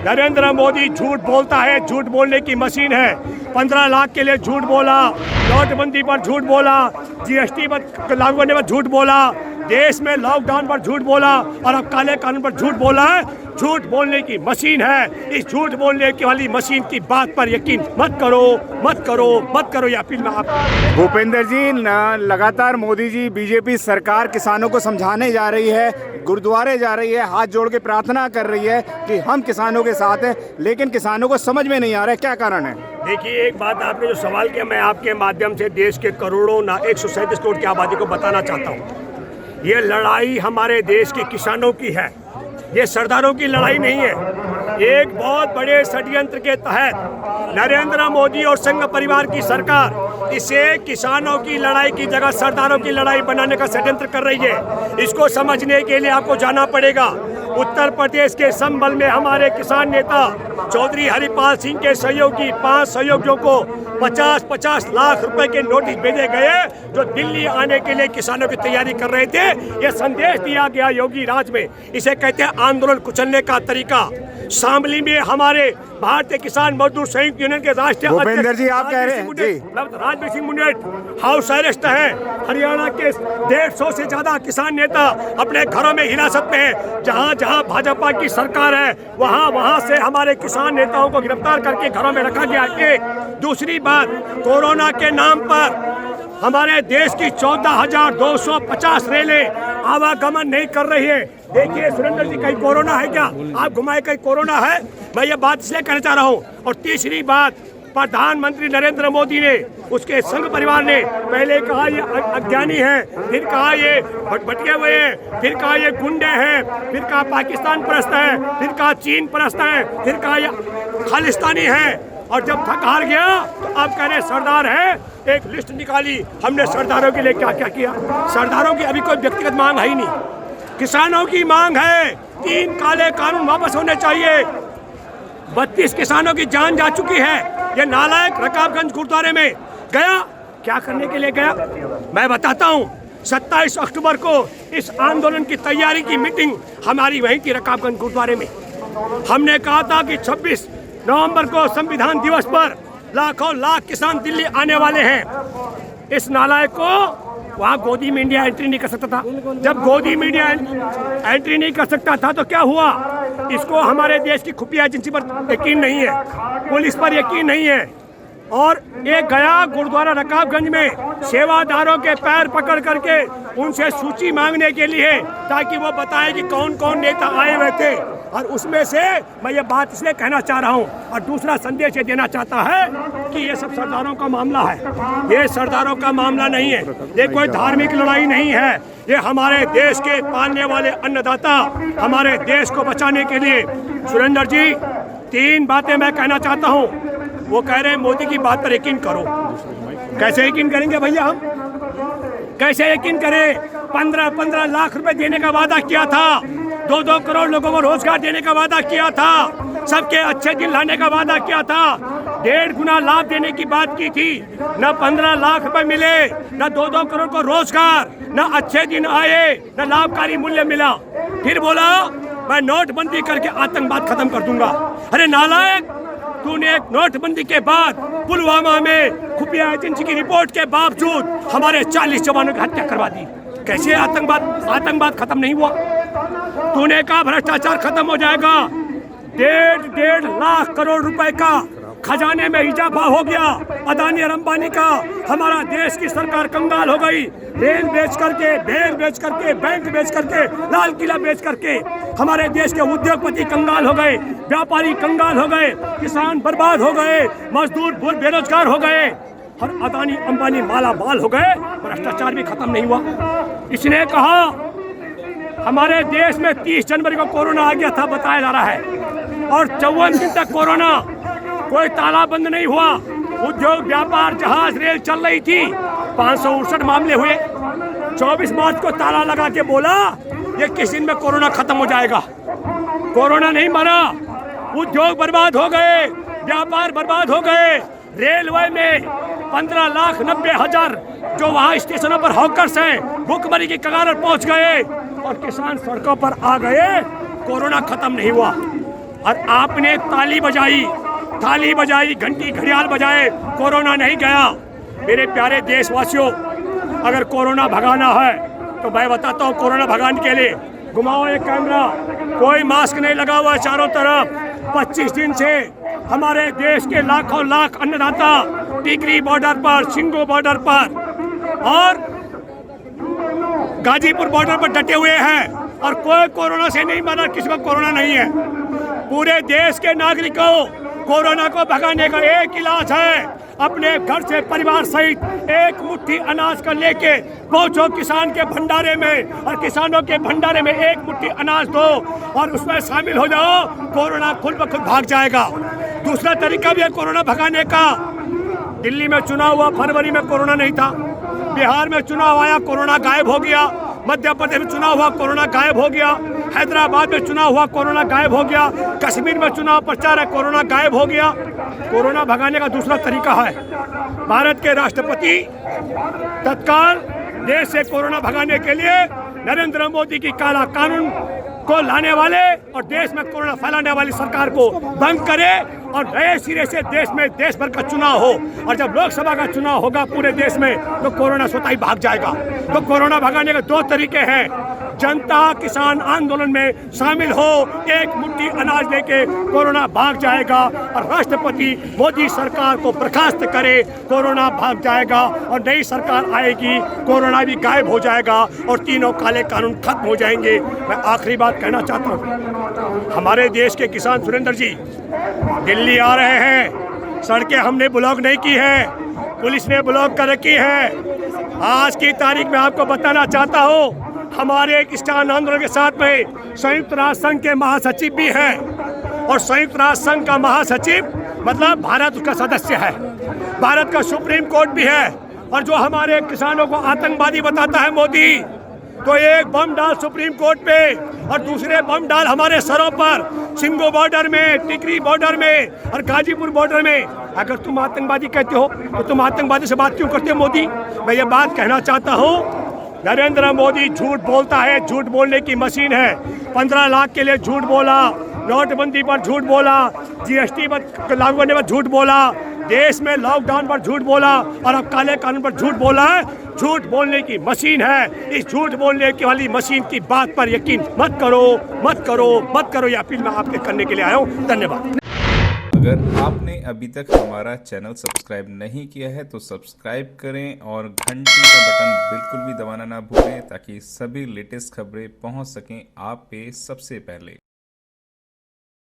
नरेंद्र मोदी झूठ बोलता है, झूठ बोलने की मशीन है। 15 लाख के लिए झूठ बोला, नोटबंदी पर झूठ बोला, जीएसटी पर लागू करने पर झूठ बोला, देश में लॉकडाउन पर झूठ बोला और अब काले कानून पर झूठ बोला है। झूठ बोलने की मशीन है। इस झूठ बोलने की वाली मशीन की बात पर यकीन मत करो, मत करो, मत करो। या फिर आप भूपेंद्र जी, लगातार मोदी जी बीजेपी सरकार किसानों को समझाने जा रही है, गुरुद्वारे जा रही है, हाथ जोड़ के प्रार्थना कर रही है कि हम किसानों के साथ हैं, लेकिन किसानों को समझ में नहीं आ रहा है, क्या कारण है? देखिए, एक बात आपने जो सवाल किया, मैं आपके माध्यम से देश के करोड़ों 137 करोड़ की आबादी को बताना चाहता हूँ। ये लड़ाई हमारे देश के किसानों की है, ये सरदारों की लड़ाई नहीं है। एक बहुत बड़े षड्यंत्र के तहत नरेंद्र मोदी और संघ परिवार की सरकार इसे किसानों की लड़ाई की जगह सरदारों की लड़ाई बनाने का षड्यंत्र कर रही है। इसको समझने के लिए आपको जाना पड़ेगा। उत्तर प्रदेश के संभल में हमारे किसान नेता चौधरी हरिपाल सिंह के सहयोगी 5 सहयोगियों को 50-50 लाख रुपए के नोटिस भेजे गए, जो दिल्ली आने के लिए किसानों की तैयारी कर रहे थे। यह संदेश दिया गया योगी राज में। इसे कहते हैं आंदोलन कुचलने का तरीका। शामली में हमारे भारतीय किसान मजदूर संयुक्त यूनियन के राष्ट्रीय भूपेंद्र जी, आप कह रहे हैं राजवीर सिंह मुंडेट हाउस अरेस्ट है। हरियाणा के 150 से ज्यादा किसान नेता अपने घरों में हिरासत में है। जहां जहां भाजपा की सरकार है, वहां से हमारे किसान नेताओं को गिरफ्तार करके घरों में रखा गया। एक दूसरी बात, कोरोना के नाम पर हमारे देश की 14,250 रेलें आवागमन नहीं कर रही है। देखिए सुरेंद्र जी, कहीं कोरोना है क्या? आप घुमाए कहीं कोरोना है? मैं ये बात इसलिए कहना चाह रहा हूँ। और तीसरी बात, प्रधानमंत्री नरेंद्र मोदी ने, उसके संघ परिवार ने पहले कहा ये अज्ञानी है, फिर कहा ये भटके हुए हैं, फिर कहा ये गुंडे हैं, फिर कहा पाकिस्तान परस्त है, फिर कहा चीन परस्त है, फिर कहा ये खालिस्तानी है। और जब थक हार गया तो आप कह रहे सरदार है। एक लिस्ट निकाली हमने सरदारों के लिए क्या क्या किया। सरदारों की अभी कोई व्यक्तिगत मांग है ही नहीं, किसानों की मांग है। 3 काले कानून वापस होने चाहिए। 32 किसानों की जान जा चुकी है। ये नालायक रकाबगंज गुरुद्वारे में गया, क्या करने के लिए गया मैं बताता हूँ। 27 अक्टूबर को इस आंदोलन की तैयारी की मीटिंग हमारी वहीं की रकाबगंज गुरुद्वारे में। हमने कहा था कि 26 नवंबर को संविधान दिवस पर लाखों लाख किसान दिल्ली आने वाले हैं। इस नालायक को वहाँ गोदी में इंडिया एंट्री नहीं कर सकता था। जब गोदी में इंडिया एंट्री नहीं कर सकता था तो क्या हुआ? इसको हमारे देश की खुफिया एजेंसी पर यकीन नहीं है, पुलिस पर यकीन नहीं है। और एक गया गुरुद्वारा रकाबगंज में सेवादारों के पैर पकड़ करके उनसे सूची मांगने के लिए, ताकि वो बताए कि कौन कौन नेता आए हुए थे। और उसमें से मैं ये बात इसलिए कहना चाह रहा हूँ और दूसरा संदेश ये देना चाहता है कि ये सब सरदारों का मामला है। ये सरदारों का मामला नहीं है, ये कोई धार्मिक लड़ाई नहीं है। ये हमारे देश के पालने वाले अन्नदाता हमारे देश को बचाने के लिए। सुरेंद्र जी, 3 बातें मैं कहना चाहता हूँ। वो कह रहे हैं मोदी की बात पर यकीन करो। कैसे यकीन करेंगे भैया? हम कैसे यकीन करें? 15-15 लाख रुपए देने का वादा किया था, 2-2 करोड़ लोगों को रोजगार देने का वादा किया था, सबके अच्छे दिन लाने का वादा किया था, 1.5 गुना लाभ देने की बात की थी। न 15 लाख रुपए मिले, न 2-2 करोड़ को रोजगार, न अच्छे दिन आए, न लाभकारी मूल्य मिला। फिर बोला मैं नोटबंदी करके आतंकवाद खत्म कर दूंगा। अरे नालायक, तूने एक नोटबंदी के बाद पुलवामा में खुफिया एजेंसी की रिपोर्ट के बावजूद हमारे 40 जवानों की हत्या करवा दी। कैसे आतंकवाद खत्म नहीं हुआ? तूने कहा भ्रष्टाचार खत्म हो जाएगा, 1.5 लाख करोड़ रुपए का खजाने में इजाफा हो गया अदानी और अंबानी का। हमारा देश की सरकार कंगाल हो गई। रेल बेच करके, भेड़ बेच करके, बैंक बेच करके, लाल किला बेच करके हमारे देश के उद्योगपति कंगाल हो गए, व्यापारी कंगाल हो गए, किसान बर्बाद हो गए, मजदूर बेरोजगार हो गए और अदानी अंबानी माला माल हो गए। भ्रष्टाचार भी खत्म नहीं हुआ। इसने कहा हमारे देश में 30 जनवरी को कोरोना आ गया था, बताया जा रहा है, और 54 दिन तक कोरोना, कोई तालाबंद नहीं हुआ। उद्योग, व्यापार, जहाज, रेल चल रही थी। 569 मामले हुए। 24 मार्च को ताला लगा के बोला ये किस दिन में कोरोना खत्म हो जाएगा। कोरोना नहीं मरा, उद्योग बर्बाद हो गए, व्यापार बर्बाद हो गए। रेलवे में 15,90,000 जो वहाँ स्टेशनों पर हॉकर्स हैं, भूखमरी की कगार पर पहुँच गए और किसान सड़कों पर आ गए। कोरोना खत्म नहीं हुआ। और आपने ताली बजाई, घंटी घड़ियाल बजाए, कोरोना नहीं गया। मेरे प्यारे देशवासियों, अगर कोरोना भगाना है तो मैं बताता हूँ, कोरोना भगाने के लिए घुमाओ एक कैमरा, कोई मास्क नहीं लगा हुआ है चारों तरफ। 25 दिन से हमारे देश के लाखों लाख अन्नदाता टिकरी बॉर्डर पर, शिंगो बॉर्डर पर और गाजीपुर बॉर्डर पर डटे हुए हैं और कोई कोरोना से नहीं मरा, किसी को कोरोना नहीं है। पूरे देश के नागरिकों, कोरोना को भगाने का एक इलाज है, अपने घर से परिवार सहित एक मुट्ठी अनाज का लेके पहुंचो किसान के भंडारे में और किसानों के भंडारे में एक मुट्ठी अनाज दो और उसमें शामिल हो जाओ। कोरोना खुद ब खुद भाग जाएगा। दूसरा तरीका भी है कोरोना भगाने का। दिल्ली में चुनाव हुआ, फरवरी में कोरोना नहीं था। बिहार में चुनाव आया, कोरोना गायब हो गया। मध्य प्रदेश में चुनाव हुआ, कोरोना गायब हो गया। हैदराबाद में चुनाव हुआ, कोरोना गायब हो गया। कश्मीर में चुनाव प्रचार है, कोरोना गायब हो गया। कोरोना भगाने का दूसरा तरीका है, भारत के राष्ट्रपति तत्काल देश से कोरोना भगाने के लिए नरेंद्र मोदी की काला कानून को लाने वाले और देश में कोरोना फैलाने वाली सरकार को बंद करे और नए सिरे से देश में देश भर का चुनाव हो। और जब लोकसभा का चुनाव होगा पूरे देश में तो कोरोना स्वतः ही भाग जाएगा। तो कोरोना भगाने के दो तरीके हैं, जनता किसान आंदोलन में शामिल हो, एक मुट्ठी अनाज लेके कोरोना भाग जाएगा और राष्ट्रपति मोदी सरकार को बर्खास्त करे, कोरोना भाग जाएगा और नई सरकार आएगी, कोरोना भी गायब हो जाएगा और तीनों काले कानून खत्म हो जाएंगे। मैं आखिरी बात कहना चाहता हूँ, हमारे देश के किसान सुरेंद्र जी दिल्ली आ रहे हैं, सड़कें हमने ब्लॉक नहीं की है, पुलिस ने ब्लॉक कर रखी है। आज की तारीख में आपको बताना चाहता हूँ, हमारे किसान आंदोलन के साथ में संयुक्त राष्ट्र संघ के महासचिव भी हैं और संयुक्त राष्ट्र संघ का महासचिव मतलब भारत उसका सदस्य है, भारत का सुप्रीम कोर्ट भी है। और जो हमारे किसानों को आतंकवादी बताता है मोदी, तो एक बम डाल सुप्रीम कोर्ट पे और दूसरे बम डाल हमारे सरों पर, शिंगो बॉर्डर में, टिकरी बॉर्डर में और गाजीपुर बॉर्डर में। अगर तुम आतंकवादी कहते हो तो तुम आतंकवादी से बात क्यों करते हो मोदी? मैं ये बात कहना चाहता हूँ, नरेंद्र मोदी झूठ बोलता है, झूठ बोलने की मशीन है। 15 लाख के लिए झूठ बोला, नोटबंदी पर झूठ बोला, जीएसटी पर लागू करने पर झूठ बोला, देश में लॉकडाउन पर झूठ बोला और अब काले कानून पर झूठ बोला है। झूठ बोलने की मशीन है। इस झूठ बोलने की वाली मशीन की बात पर यकीन मत करो, मत करो, मत करो। ये अपील मैं आपके करने के लिए आया हूँ। धन्यवाद। अगर आपने अभी तक हमारा चैनल सब्सक्राइब नहीं किया है तो सब्सक्राइब करें और घंटी का बटन बिल्कुल भी दबाना ना भूलें ताकि सभी लेटेस्ट खबरें पहुंच सकें आप पे सबसे पहले।